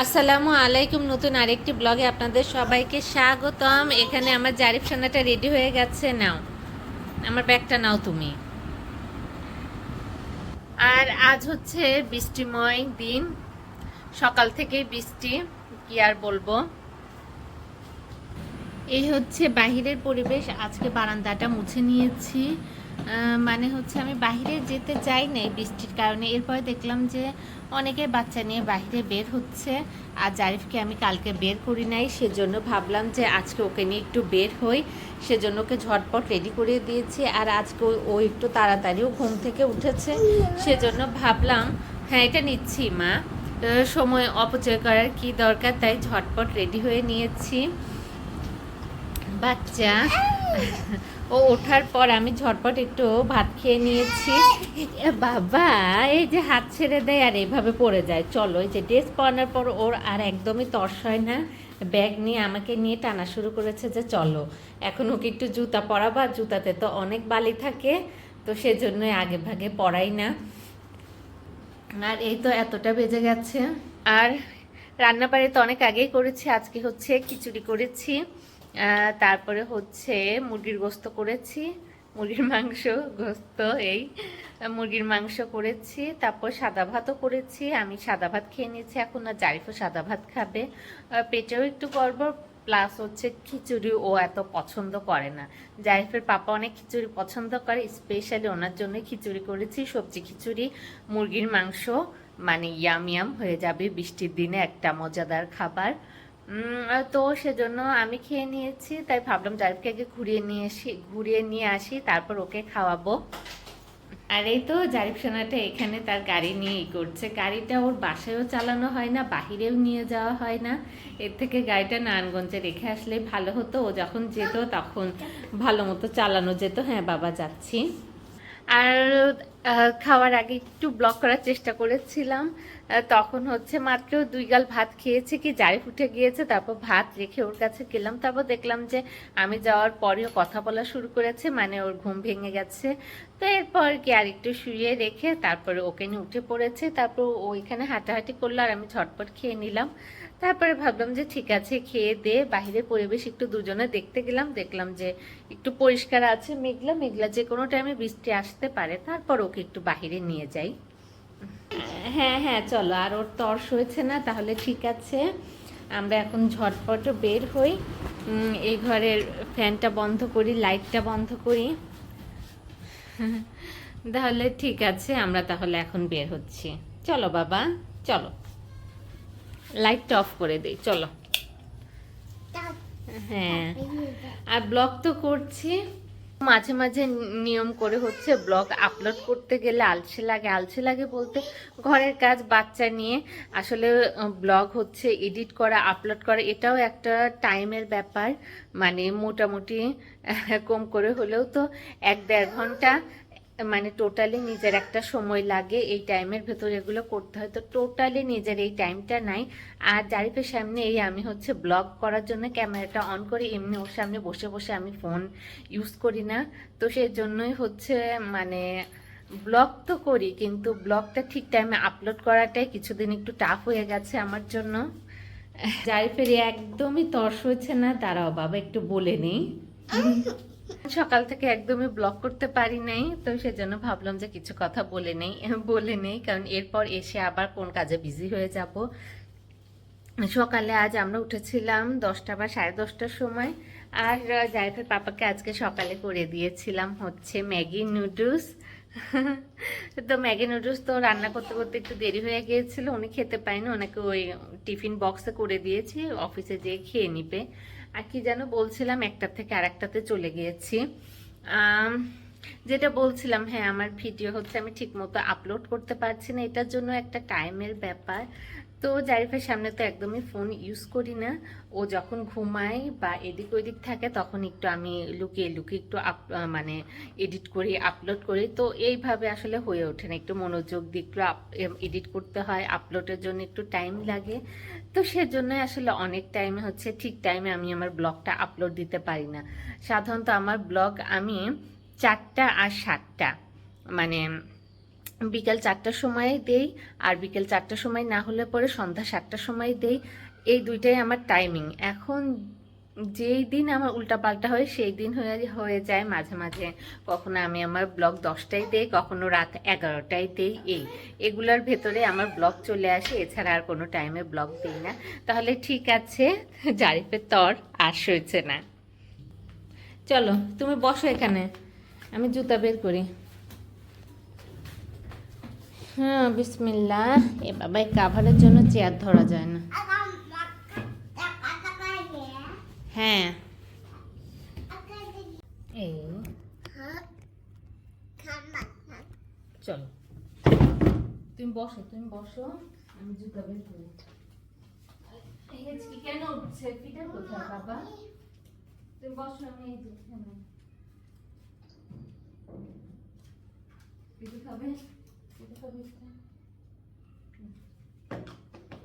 আসসালামু আলাইকুম। নতুন আরেকটি ব্লগে আপনাদের সবাইকে স্বাগতম। এখানে আমার জারিফ সোনাটা রেডি হয়ে গেছে। নাও আমার ব্যাগটা নাও তুমি। আর আজ হচ্ছে বৃষ্টিময় দিন, সকাল থেকেই বৃষ্টি, কি আর বলবো। এই হচ্ছে বাহিরের পরিবেশ। আজকে বারান্দাটা মুছে নিয়েছি। মানে হচ্ছে আমি বাইরে যেতে চাই না এই বৃষ্টির কারণে। এরপরে দেখলাম যে অনেকে বাচ্চা নিয়ে বাইরে বের হচ্ছে, আর জারিফকে আমি কালকে বের করি নাই, সেজন্য ভাবলাম যে আজকে ওকে নিয়ে একটু বের হই। সেজন্য ওকে ঝটপট রেডি করে দিয়েছি। আর আজকে ও একটু তাড়াতাড়িও ঘুম থেকে উঠেছে, সেজন্য ভাবলাম হ্যাঁ এটা নিচ্ছি মা, সময় অপচয় করার কি দরকার, তাই ঝটপট রেডি হয়ে নিয়েছি। বাচ্চা ও ওঠার পর আমি ঝটপট একটু ভাত খেয়ে নিয়েছি। বাবা এই যে হাত ছেড়ে দেয় আর এইভাবে পড়ে যায়। চলো, এই যে ড্রেস পরানোর পর ওর আর একদমই তর্স হয় না, ব্যাগ নিয়ে আমাকে নিয়ে টানা শুরু করেছে যে চলো এখন ওকে একটু জুতা পরাবা। জুতাতে তো অনেক বালি থাকে, তো সেজন্যই আগে ভাগে পরাই না। আর এই তো এতটা বেজে গেছে। আর রান্না বাড়ি তো অনেক আগেই করেছি। আজকে হচ্ছে খিচুড়ি করেছি, তারপরে হচ্ছে মুরগির গোস্ত করেছি, মুরগির মাংস গোস্ত, এই মুরগির মাংস করেছি। তারপর সাদা ভাতও করেছি। আমি সাদা ভাত খেয়ে নিয়েছি এখন, আর জারিফও সাদা ভাত খাবে। পেটেও একটু গড়বড়, প্লাস হচ্ছে খিচুড়ি ও এত পছন্দ করে না। জারিফের পাপা অনেক খিচুড়ি পছন্দ করে, স্পেশালি ওনার জন্য খিচুড়ি করেছি, সবজি খিচুড়ি, মুরগির মাংস। মানে ইয়াম ইয়াম হয়ে যাবে বৃষ্টির দিনে একটা মজাদার খাবার। তো সেজন্য আমি খেয়ে নিয়েছি, তাই ভাবলাম জারিফকে আগে ঘুরিয়ে নিয়ে আসি, তারপর ওকে খাওয়াবো। আর এই তো জারিফ সোনাটা এখানে তার গাড়ি নিয়ে করছে। গাড়িটা ওর বাসায়ও চালানো হয় না, বাহিরেও নিয়ে যাওয়া হয় না। এর থেকে গাড়িটা নারায়ণগঞ্জে রেখে আসলেই ভালো হতো। ও যখন যেত তখন ভালো মতো চালানো যেত। হ্যাঁ বাবা যাচ্ছি। আর খাওয়ার আগে একটু ব্লগ করার চেষ্টা করেছিলাম। তখন হচ্ছে মাত্র 2 গাল ভাত খেয়েছে, কি জারিফ উঠে গিয়েছে, তারপর ভাত রেখে ওর কাছে গেলাম। তারপর দেখলাম যে আমি যাওয়ার পরেও কথা বলা শুরু করেছে, মানে ওর ঘুম ভেঙে গেছে। তো এরপর কি আর একটু শুয়ে রেখে তারপরে ওকে নিয়ে উঠে পড়েছে। তারপর ও এখানে হাঁটাহাঁটি করলো আর আমি ঝটপট খেয়ে নিলাম। তারপরে ভাবলাম যে ঠিক আছে খেয়ে দে, বাহিরের পরিবেশ একটু দুজনে দেখতে গেলাম। দেখলাম যে একটু পরিষ্কার আছে, মেঘলা মেঘলা, যে কোনো টাইমে বৃষ্টি আসতে পারে। তারপর ওকে একটু বাহিরে নিয়ে যাই। হ্যাঁ হ্যাঁ চলো, আর ওর তর্স হয়েছে না, তাহলে ঠিক আছে। আমরা এখন ঝটপট বের হই। এই ঘরের ফ্যানটা বন্ধ করি, লাইটটা বন্ধ করি, তাহলে ঠিক আছে। আমরা তাহলে এখন বের হচ্ছি। চলো বাবা চলো, লাইটটা অফ করে দিই, চলো। হ্যাঁ, আর ব্লগ তো করছি মাঝে মাঝে। নিয়ম করে হচ্ছে ব্লগ আপলোড করতে গেলে আলসে লাগে। আলসে লাগে বলতে ঘরের কাজ বাচ্চা নিয়ে আসলে ব্লগ হচ্ছে এডিট করা, আপলোড করা, এটাও একটা টাইমের ব্যাপার। মানে মোটামুটি কম করে হলেও তো 1-1.5 ঘন্টা, মানে টোটালি নিজের একটা সময় লাগে। এই টাইমের ভেতর এগুলো করতে হয়, তো টোটালি নিজের এই টাইমটা নাই। আর জারিফের সামনে এই আমি হচ্ছে ব্লগ করার জন্য ক্যামেরাটা অন করি, এমনি ওর সামনে বসে বসে আমি ফোন ইউজ করি না। তো সেই জন্যই হচ্ছে মানে ব্লগ তো করি, কিন্তু ব্লগটা ঠিক টাইমে আপলোড করাটাই কিছুদিন একটু টাফ হয়ে গেছে আমার জন্য। জারিফের একদমই তর্স হয়েছে না, দাঁড়াও বাবা একটু বলে নেই। সকাল থেকে একদমই ব্লগ করতে পারি নাই, তো সেজন্য ভাবলাম যে কিছু কথা বলে নেই, কারণ এরপর এসে আবার কোন কাজে বিজি হয়ে যাব। সকালে আজ আমরা উঠেছিলাম 10টা বা 10:30টার সময়। আর জারিফের পাপাকে আজকে সকালে করে দিয়েছিলাম হচ্ছে ম্যাগি নুডলস। তো ম্যাগি নুডলস তো রান্না করতে করতে একটু দেরি হয়ে গিয়েছিল, উনি খেতে পায়নি, ওনাকে ওই টিফিন বক্সে করে দিয়েছি, অফিসে যেয়ে খেয়ে নিবে। আর কি যেন বলছিলাম, একটার থেকে আরেকটাতে চলে গিয়েছি। যেটা বলছিলাম, হ্যাঁ আমার ভিডিও হচ্ছে আমি ঠিক মতো আপলোড করতে পারছি না, এটার জন্য একটা টাইমের ব্যাপার। তো জারিফের সামনে তো একদমই ফোন ইউজ করি না। ও যখন ঘুমায় বা এদিক ওদিক থাকে তখন একটু আমি লুকিয়ে লুকিয়ে একটু মানে এডিট করি, আপলোড করি। তো এইভাবে আসলে হয়ে ওঠে না, একটু মনোযোগ দিয়ে একটু এডিট করতে হয়, আপলোডের জন্য একটু টাইম লাগে। তো সেজন্যই আসলে অনেক টাইমে হচ্ছে ঠিক টাইমে আমি আমার ব্লগটা আপলোড দিতে পারি না। সাধারণত আমার ব্লগ আমি 4টা আর 7টা, মানে বিকেল 4টার সময় দেই, আর বিকেল 4টার সময় না হলে পরে সন্ধ্যা 7টার সময় দেই। এই দুইটাই আমার টাইমিং। এখন যেই দিন আমার উল্টাপাল্টা হয় সেই দিন হয়ে যায় মাঝে মাঝে, কখনো আমি আমার ব্লগ 10টায় দেই, কখনো রাত 11টায় দেই। এগুলোর ভেতরে আমার ব্লগ চলে আসে, এছাড়া আর কোনো টাইমে ব্লগ দিই না। তাহলে ঠিক আছে, জারিফের তর আর সইছে না। চলো তুমি বসো এখানে, আমি জুতা বের করি। হ্যাঁ বিসমিল্লাহ। এ বাবা, এই কাভারের জন্য চেয়ার ধরা যায় না। হ্যাঁ এই চলো তুমি বসো, আমি জুতা বের করি। কেন উঠছে? পিঠা কোথায় বাবা? তুমি বসো, আমি এই যেখানে পিঠা খাবে।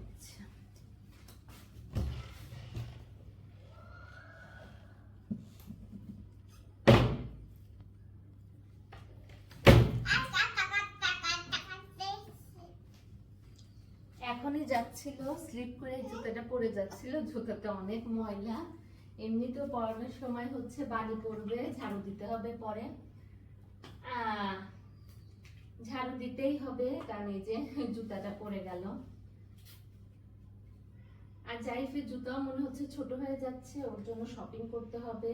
আচ্ছা এখনই যাচ্ছিল, স্লিপ করে জুতাটা পরে যাচ্ছিল, জুতাটা অনেক ময়লা। এমনিতেও পড়ানোর সময় হচ্ছে বালি পড়বে, ঝাড়ু দিতে হবে পরে, ঝাড়ু দিতেই হবে, কারণ এই যে জুতাটা পড়ে গেল। আর জাইফের জুতাও মনে হচ্ছে ছোট হয়ে যাচ্ছে, ওর জন্য শপিং করতে হবে,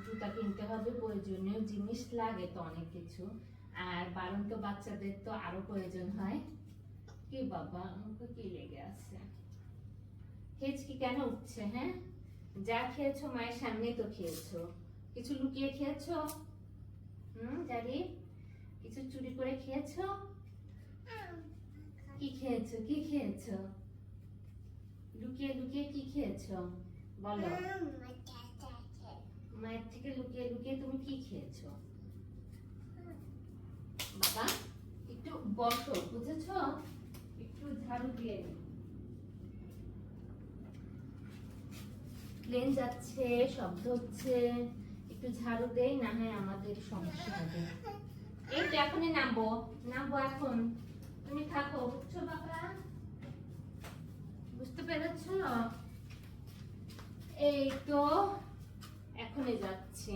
জুতা কিনতে হবে, প্রয়োজনীয় জিনিস লাগে তো অনেক কিছু। আর বাড়ন্ত বাচ্চাদের তো আরো প্রয়োজন হয়। কি বাবা, আমাকে কি লেগে আছে? হেঁচকি কেন উঠছে? হ্যাঁ, যা খেয়েছো মায়ের সামনেই তো খেয়েছো, কিছু লুকিয়ে খেয়েছো? জারি, কিছু চুরি করে খেয়েছো? কি খেয়েছো? লুকিয়ে লুকিয়ে কি খেয়েছো বলো? মায়ের থেকে লুকিয়ে লুকিয়ে তুমি কি খেয়েছো? বাবা একটু বসো, বুঝেছো? একটু ঝাড়ু দিয়ে প্লেন যাচ্ছে, শব্দ হচ্ছে, একটু ঝাড়ু দেই, না হয় আমাদের সমস্যা হবে। এই তো এখনই নামবো এখন, তুমি থাকো, বুঝছো বাবা? বুঝতে পেরেছো? এই তো এখনই যাচ্ছি।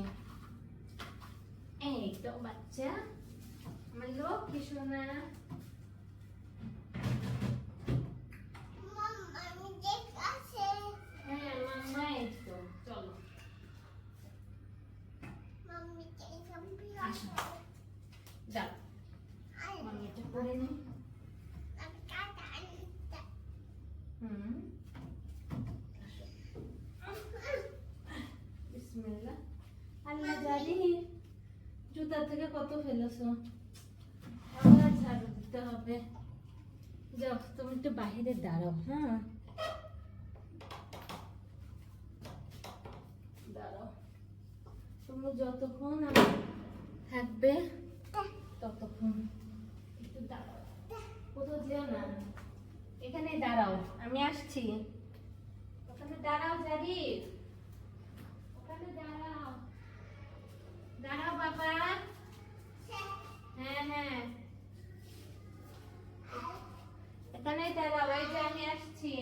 এই তো বাচ্চা, আমার লক্ষ্মী সোনা। হ্যাঁ মাম্মা, এই তো চলো আসো, যাও মাম্মি এটা করে নি। বিসমিল্লাহ। আল্লাহ জানি জুতা থেকে কত ফেলেছো, আবার ঝাড়ু দিতে হবে। যাও তুমি একটু বাইরে দাঁড়াও। হ্যাঁ দাঁড়াও, তুমি যতক্ষণ থাকবে ততক্ষণ একটু দাঁড়াও, কোথাও যেও না, এখানে দাঁড়াও, আমি আসছি। ওখানে দাঁড়াও জারি, ওখানে দাঁড়াও, দাঁড়াও বাবা। হ্যাঁ হ্যাঁ, এখানে দাঁড়াও, এই যে আমি আসছি।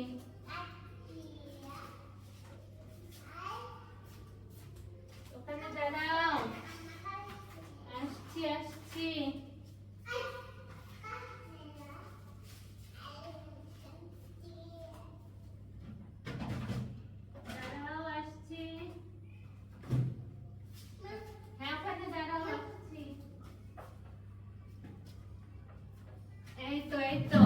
ওখানে দাঁড়াও, আসছি আসছি। দাঁড়াও, আসছি। হ্যাঁ ওখানে দাঁড়াও, আসছি। এই তো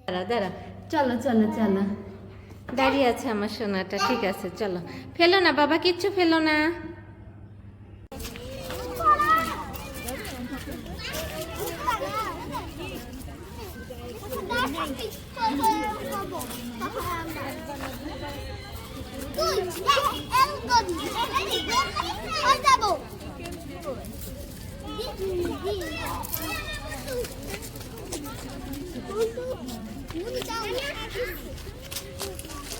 দাঁড়া দাঁড়া, চলো চলো চলো, দাঁড়িয়ে আছে আমার সোনাটা, ঠিক আছে চলো। ফেলো না বাবা, কিচ্ছু ফেলো না।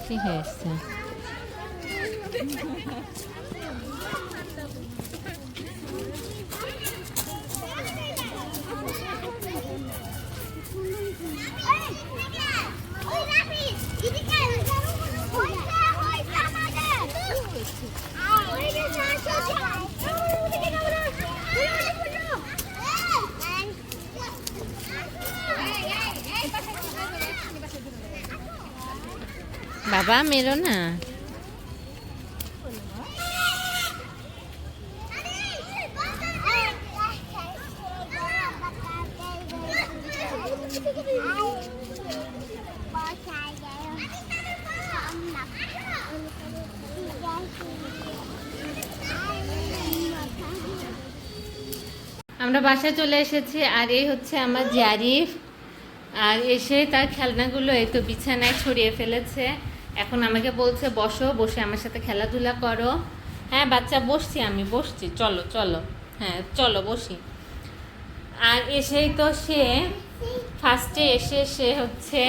কি হয়েছে? বাবা মেরো না। আমরা বাসায় চলে এসেছি আর এই হচ্ছে আমার জারিফ। আর এসে তার খেলনাগুলো এই তো বিছানায় ছড়িয়ে ফেলেছে। এখন আমাকে বলছে বসো, বসে আমার সাথে খেলাধুলা করো। হ্যাঁ বাচ্চা বসছি, আমি বসছি, চলো চলো, হ্যাঁ চলো বসি। আর এসেই তো সে ফার্স্টে এসে সে হচ্ছে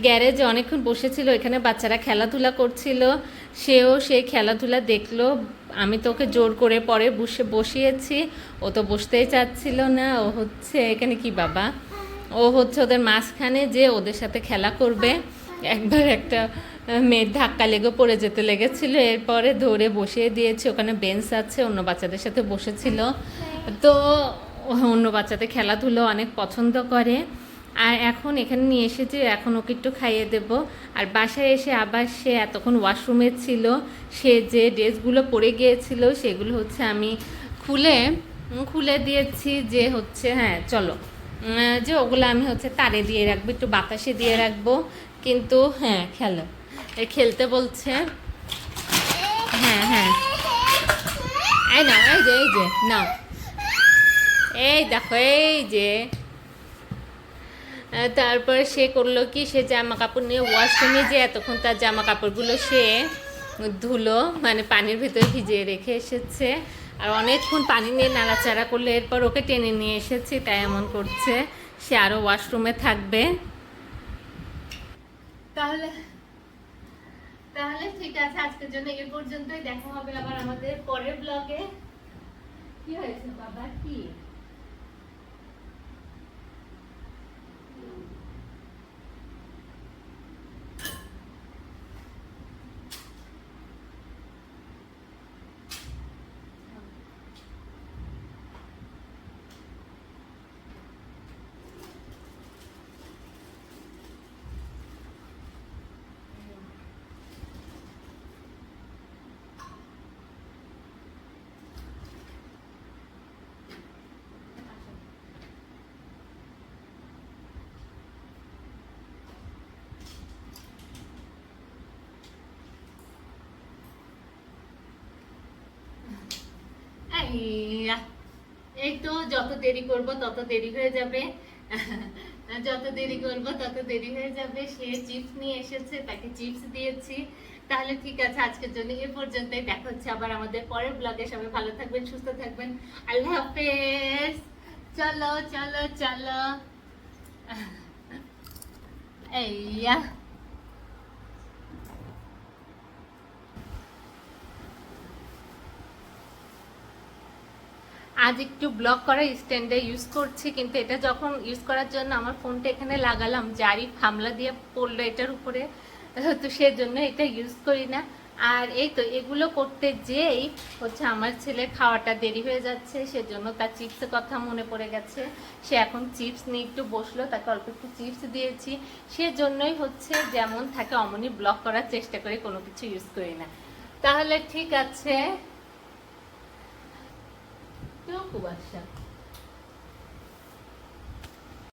গ্যারেজে অনেকক্ষণ বসেছিল, এখানে বাচ্চারা খেলাধুলা করছিল, সেও সেই খেলাধুলা দেখলো। আমি তো ওকে জোর করে পরে বসিয়েছি, ও তো বসতেই চাচ্ছিল না। ও হচ্ছে এখানে কি বাবা, ও হচ্ছে ওদের মাঝখানে যে ওদের সাথে খেলা করবে। একবার একটা মেয়ের ধাক্কা লেগে পড়ে যেতে লেগেছিল, এরপরে ধরে বসিয়ে দিয়েছে। ওখানে বেঞ্চ আছে, অন্য বাচ্চাদের সাথে বসেছিল। তো অন্য বাচ্চাদের খেলাধুলো অনেক পছন্দ করে। আর এখন এখানে নিয়ে এসেছি, এখন ওকে একটু খাইয়ে দেবো। আর বাসায় এসে আবার সে এতক্ষণ ওয়াশরুমে ছিল, সে যে ড্রেসগুলো পরে গিয়েছিল সেগুলো হচ্ছে আমি খুলে দিয়েছি, যে হচ্ছে হ্যাঁ চলো, যে ওগুলো আমি হচ্ছে তারে দিয়ে রাখবো, একটু বাতাসে দিয়ে রাখবো। কিন্তু হ্যাঁ খেলতে বলছে। হ্যাঁ হ্যাঁ এই নাও, এই যে নাও, এই দেখো এই যে। তারপরে সে করলো কি, সে জামা কাপড় নিয়ে ওয়াশরুমে যে এতক্ষণ তার জামা কাপড়গুলো সে ধুলো, মানে পানির ভিতরে ভিজিয়ে রেখে এসেছে। আর অনেকক্ষণ পানি নিয়ে নাড়াচাড়া করলে এরপর ওকে টেনে নিয়ে এসেছি, তাই এমন করছে। সে আরও ওয়াশরুমে থাকবে। তাহলে ঠিক আছে, আজকের জন্য এ পর্যন্তই। দেখা হবে আবার আমাদের পরের ব্লগে। কি হয়েছে বাবা, কি এই তো যত দেরি করব তত দেরি হয়ে যাবে, যত দেরি করব তত দেরি হয়ে যাবে। সে চিপস নিয়ে এসেছে, তাকে চিপস দিয়েছি। তাহলে ঠিক আছে, আজকের জন্য এ পর্যন্তই। দেখা হচ্ছে আবার আমাদের পরের ব্লগে। সবাই ভালো থাকবেন, সুস্থ থাকবেন। আল্লাহ হাফেজ। চলো চলো চলো, এইয়া আজ একটু ব্লক করা স্ট্যান্ডে ইউজ করছি, কিন্তু এটা যখন ইউজ করার জন্য আমার ফোনটা এখানে লাগালাম, জারিফ হামলা দিয়ে পড়লো এটার উপরে, তো সেজন্য এটা ইউজ করি না। আর এই তো এগুলো করতে যেই হচ্ছে আমার ছেলে খাওয়াটা দেরি হয়ে যাচ্ছে, সেজন্য তার চিপসের কথা মনে পড়ে গেছে। সে এখন চিপস নিয়ে একটু বসলো, তাকে অল্প একটু চিপস দিয়েছি। সেজন্যই হচ্ছে যেমন থাকে অমনি ব্লক করার চেষ্টা করি, কোনো কিছু ইউজ করি না। তাহলে ঠিক আছে, খুব আচ্ছা।